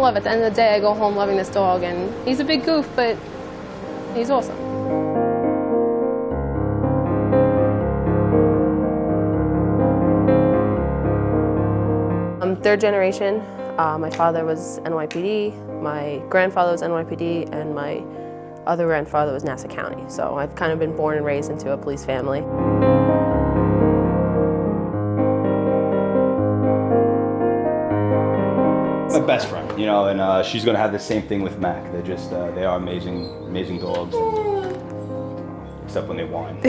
love. At the end of the day, I go home loving this dog, and he's a big goof, but he's awesome. Third generation. My father was NYPD, my grandfather was NYPD, and my other grandfather was Nassau County. So I've kind of been born and raised into a police family. My best friend, you know, and she's gonna have the same thing with Mac. They're just, they are amazing dogs. And, except when they whine.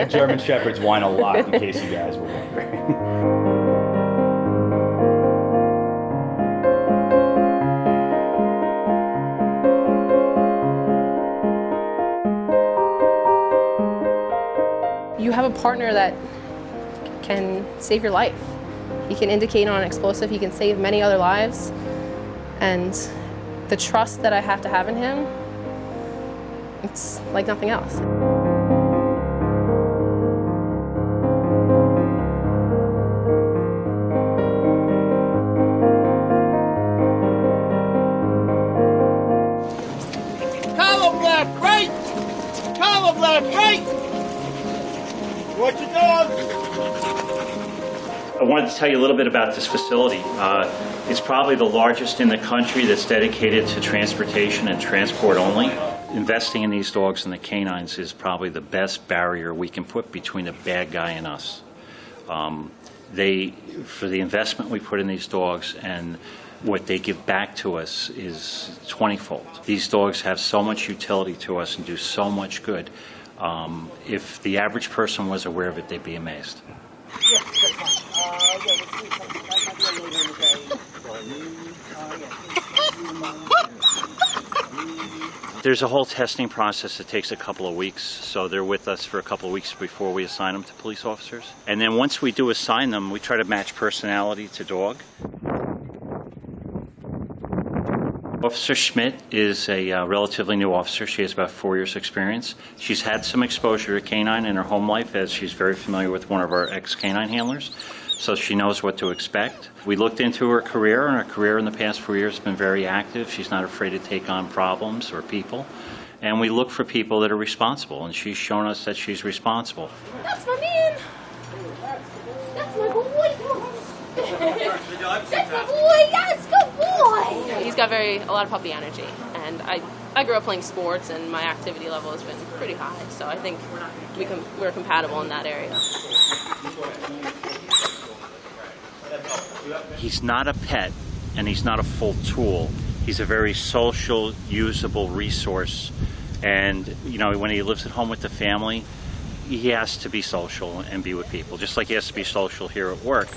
German Shepherds whine a lot, in case you guys were wondering. You have a partner that can save your life. He can indicate on an explosive, he can save many other lives. And the trust that I have to have in him, it's like nothing else. Column left, right! Column left, right! Watch your dog! I wanted to tell you a little bit about this facility. It's probably the largest in the country that's dedicated to transportation and transport only. Investing in these dogs and the canines is probably the best barrier we can put between the bad guy and us. For the investment we put in these dogs and what they give back to us is 20-fold. These dogs have so much utility to us and do so much good. If the average person was aware of it, they'd be amazed. There's a whole testing process that takes a couple of weeks, so they're with us for a couple of weeks before we assign them to police officers. And then once we do assign them, we try to match personality to dog. Officer Schmitt is a relatively new officer. She has about 4 years experience. She's had some exposure to canine in her home life, as she's very familiar with one of our ex-canine handlers, so she knows what to expect. We looked into her career, and her career in the past 4 years has been very active. She's not afraid to take on problems or people, and we look for people that are responsible, and she's shown us that she's responsible. That's my man! That's my boy! That's my boy! Yes, good boy! He's got a lot of puppy energy, and I grew up playing sports, and my activity level has been pretty high, so I think we're compatible in that area. He's not a pet, and he's not a full tool. He's a very social, usable resource, and you know, when he lives at home with the family, he has to be social and be with people, just like he has to be social here at work.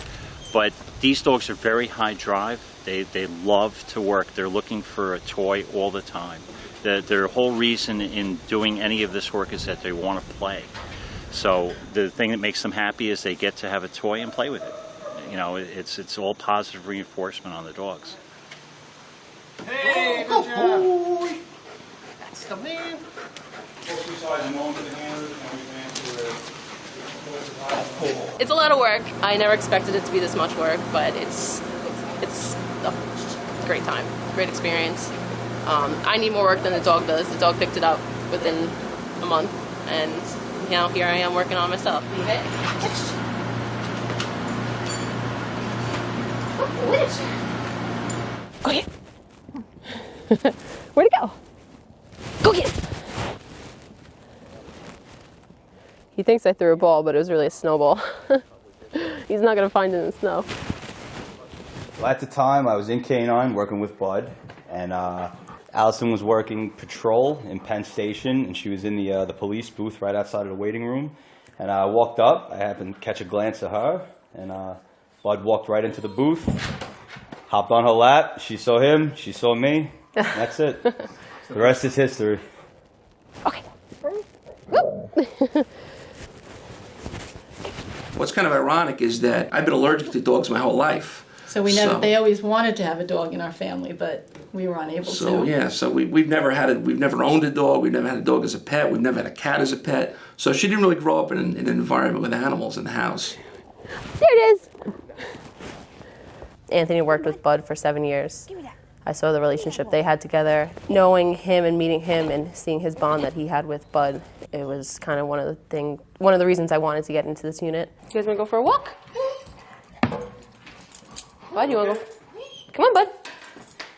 But these dogs are very high drive. They love to work. They're looking for a toy all the time. Their whole reason in doing any of this work is that they want to play. So the thing that makes them happy is they get to have a toy and play with it. You know, it's all positive reinforcement on the dogs. Hey, good job! That's the man! It's a lot of work. I never expected it to be this much work, but it's a great time, great experience. I need more work than the dog does. The dog picked it up within a month, and now here I am working on myself. Go get it. Where'd it go? Go get it. He thinks I threw a ball, but it was really a snowball. He's not gonna find it in the snow. Well, at the time, I was in Canine working with Bud, and Allison was working patrol in Penn Station, and she was in the police booth right outside of the waiting room. And I walked up, I happened to catch a glance at her, and Bud walked right into the booth, hopped on her lap, she saw him, she saw me, that's it. The rest is history. Okay. What's kind of ironic is that I've been allergic to dogs my whole life. So they always wanted to have a dog in our family, but we were unable to. So yeah, so we've never owned a dog, we've never had a dog as a pet, we've never had a cat as a pet. So she didn't really grow up in an environment with animals in the house. There it is. Anthony worked with Bud for 7 years. I saw the relationship they had together. Knowing him and meeting him and seeing his bond that he had with Bud, it was kind of one of the reasons I wanted to get into this unit. You guys want to go for a walk? Bud, you want to go? Come on, Bud.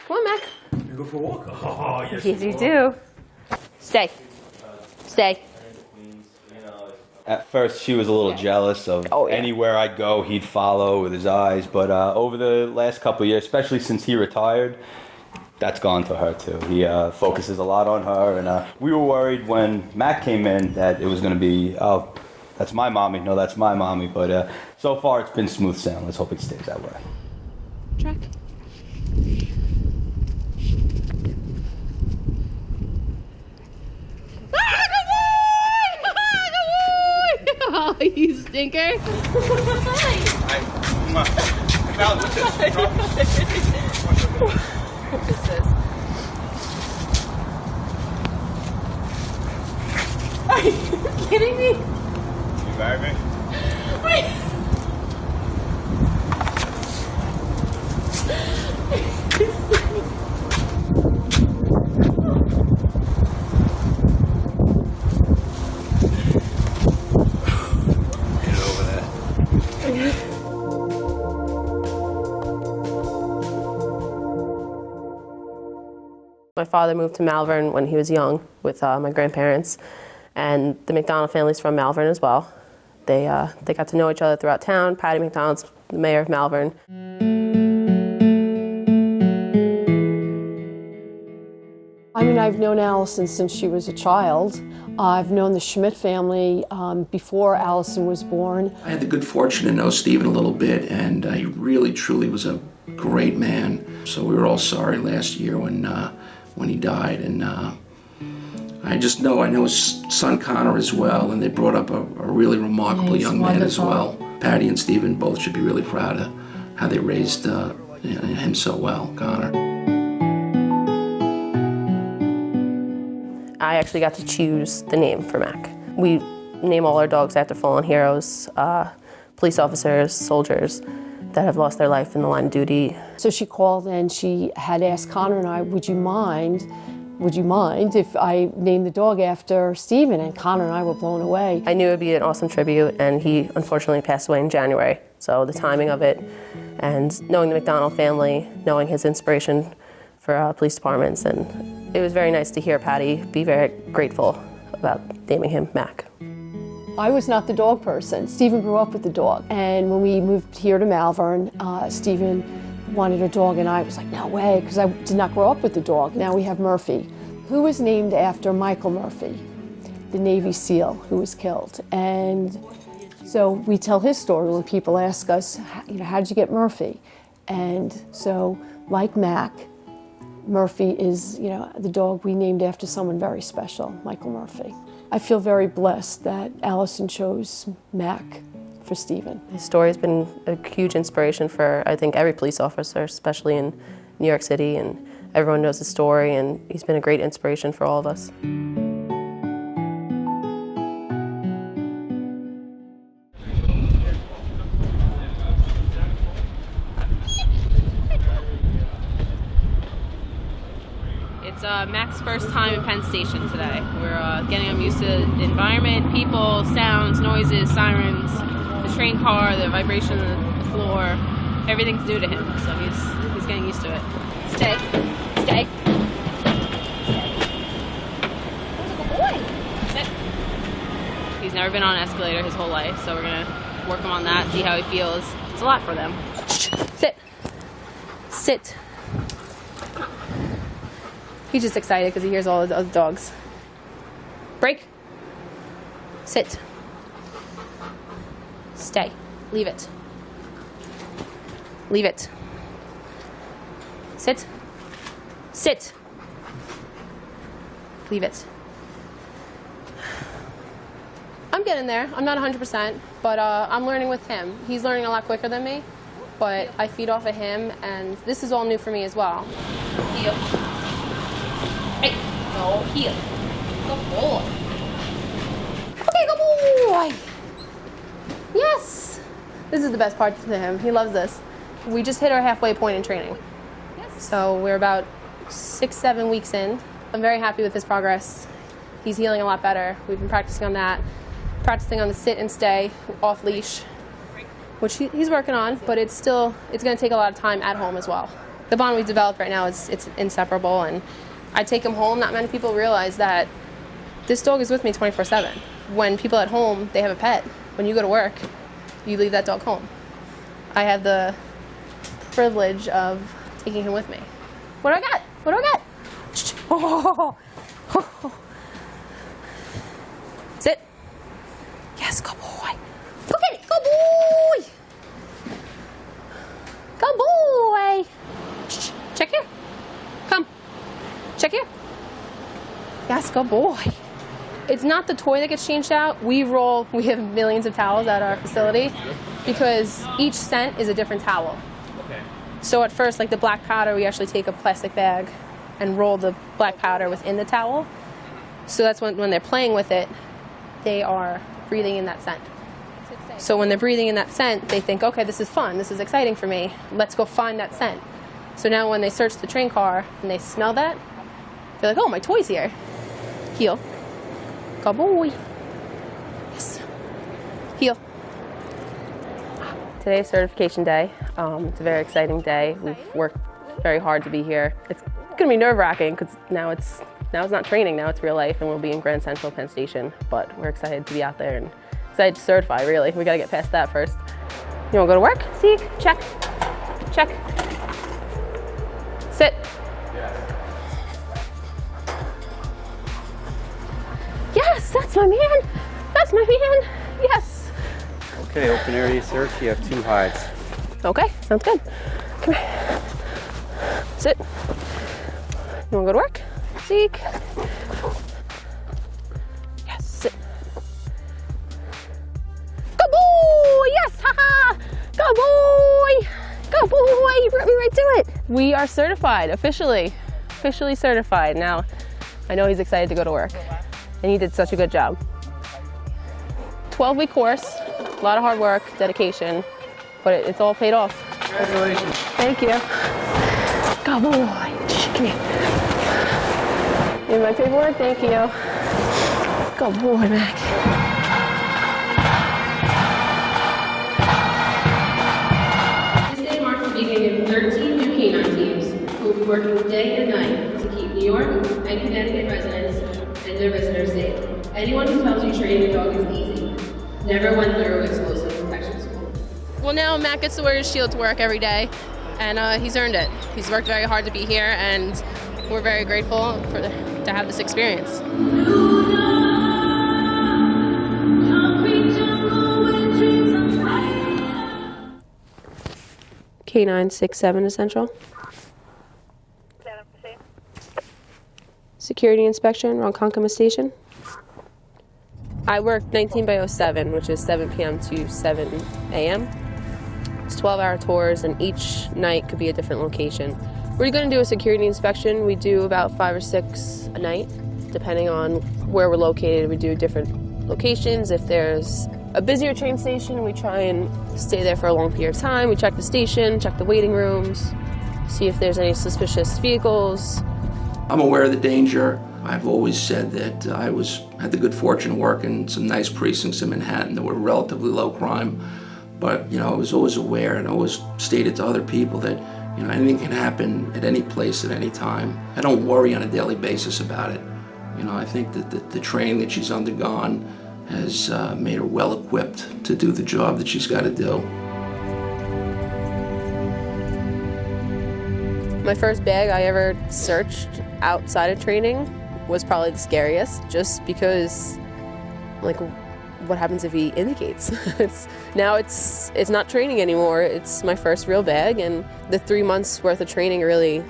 Come on, Mac. You go for a walk? Oh, yes. Yes, you do. Stay. Stay. At first, she was a little jealous of anywhere I'd go, he'd follow with his eyes. But over the last couple of years, especially since he retired, that's gone to her too. He focuses a lot on her, and we were worried when Mac came in that it was going to be, oh, that's my mommy. No, that's my mommy. But so far, it's been smooth sailing. Let's hope it stays that way. Track. Oh, you stinker. Come on. Now, what's this? What is this? Are you kidding me? You married me? Wait. My father moved to Malverne when he was young with my grandparents, and the McDonald family's from Malverne as well. They got to know each other throughout town. Patty McDonald's the mayor of Malverne. I mean, I've known Alison since she was a child. I've known the Schmitt family before Alison was born. I had the good fortune to know Stephen a little bit, and he really, truly was a great man. So we were all sorry last year when he died, and I know his son Connor as well, and they brought up a really remarkable young man as well. Patty and Stephen both should be really proud of how they raised him so well, Connor. I actually got to choose the name for Mac. We name all our dogs after fallen heroes, police officers, soldiers that have lost their life in the line of duty. So she called and she had asked Connor and I, would you mind if I named the dog after Stephen? And Connor and I were blown away. I knew it would be an awesome tribute, and he unfortunately passed away in January. So the timing of it, and knowing the McDonald family, knowing his inspiration for police departments, and it was very nice to hear Patty be very grateful about naming him Mac. I was not the dog person. Stephen grew up with the dog. And when we moved here to Malverne, Stephen wanted a dog, and I was like, no way, because I did not grow up with the dog. Now we have Murphy, who was named after Michael Murphy, the Navy SEAL who was killed. And so we tell his story when people ask us, how did you get Murphy? And so, like Mac, Murphy is, the dog we named after someone very special, Michael Murphy. I feel very blessed that Alison chose Mac for Stephen. His story has been a huge inspiration for, I think, every police officer, especially in New York City, and everyone knows his story, and he's been a great inspiration for all of us. It's Mac's first time in Penn Station today. We're getting him used to the environment, people, sounds, noises, sirens, the train car, the vibration of the floor. Everything's new to him, so he's getting used to it. Stay. Stay. Good boy. Sit. He's never been on an escalator his whole life, so we're going to work him on that, see how he feels. It's a lot for them. Sit. Sit. He's just excited because he hears all the other dogs. Break. Sit. Stay. Leave it. Leave it. Sit. Sit. Leave it. I'm getting there. I'm not 100%, but I'm learning with him. He's learning a lot quicker than me, but I feed off of him, and this is all new for me as well. Heel. Hey, go heel. Good boy. Okay, good boy. Yes. This is the best part to him. He loves this. We just hit our halfway point in training. So we're about 6-7 weeks in. I'm very happy with his progress. He's healing a lot better. We've been practicing on that, practicing on the sit and stay off leash, which he's working on, but it's going to take a lot of time at home as well. The bond we've developed right now it's inseparable, and I take him home. Not many people realize that this dog is with me 24/7. When people at home, they have a pet. When you go to work, you leave that dog home. I have the privilege of taking him with me. What do I got? What do I got? Oh. Sit. Yes, good boy. Look at it. Good boy. Good boy. Check here. Come. Check here. Yes, good boy. It's not the toy that gets changed out. We have millions of towels at our facility because each scent is a different towel. So at first, like the black powder, we actually take a plastic bag and roll the black powder within the towel. So that's when they're playing with it, they are breathing in that scent. So when they're breathing in that scent, they think, okay, this is fun, this is exciting for me, let's go find that scent. So now when they search the train car and they smell that, they're like, oh, my toy's here. Heel. Good boy. Yes. Heel. Today's certification day. It's a very exciting day. We've worked very hard to be here. It's going to be nerve-wracking because now it's not training, now it's real life, and we'll be in Grand Central Penn Station. But we're excited to be out there and excited to certify, really. We got to get past that first. You want to go to work? See? Check. Check. Sit. Yes, that's my man. That's my man. Yes. Okay, open area search. You have 2 hides. Okay, sounds good. Come here. Sit. You want to go to work? Seek. Yes, sit. Good boy! Yes, haha! Good boy! Good boy! You brought me right to it. We are certified, officially certified. Now, I know he's excited to go to work, and he did such a good job. 12-week course, a lot of hard work, dedication, but it's all paid off. Congratulations. Thank you. Good boy. Come here. In my paperwork, thank you. Good boy, Mac. This day marks the beginning of 13 new canine teams who will be working day and night to keep New York and Connecticut residents and their visitors safe. Anyone who tells you training a dog is easy never went through explosive protection school. Well, now Mac gets to wear his shield to work every day, and he's earned it. He's worked very hard to be here, and we're very grateful to have this experience. K9 67 Essential. Security inspection, Ronkonkoma Station. I work 19 by 07, which is 7 p.m. to 7 a.m. It's 12-hour tours, and each night could be a different location. We're going to do a security inspection. We do about 5 or 6 a night, depending on where we're located. We do different locations. If there's a busier train station, we try and stay there for a long period of time. We check the station, check the waiting rooms, see if there's any suspicious vehicles. I'm aware of the danger. I've always said that I had the good fortune to work in some nice precincts in Manhattan that were relatively low crime. But, I was always aware and always stated to other people that, anything can happen at any place at any time. I don't worry on a daily basis about it. I think that the training that she's undergone has made her well equipped to do the job that she's got to do. My first bag I ever searched outside of training was probably the scariest, just because, what happens if he indicates? Now it's not training anymore. It's my first real bag, and the 3 months worth of training really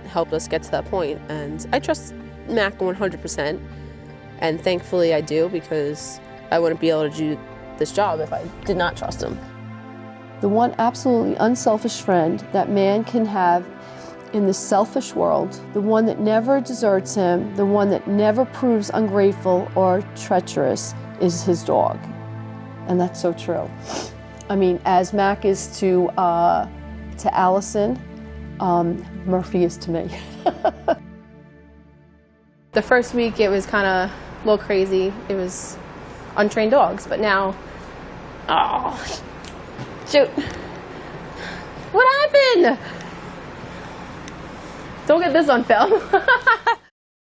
helped us get to that point. And I trust Mac 100%, and thankfully I do, because I wouldn't be able to do this job if I did not trust him. The one absolutely unselfish friend that man can have in this selfish world, the one that never deserts him, the one that never proves ungrateful or treacherous, is his dog. And that's so true. I mean, as Mac is to Allison, Murphy is to me. The first week it was kind of a little crazy. It was untrained dogs, but now, oh, shoot. What happened? Don't get this on film.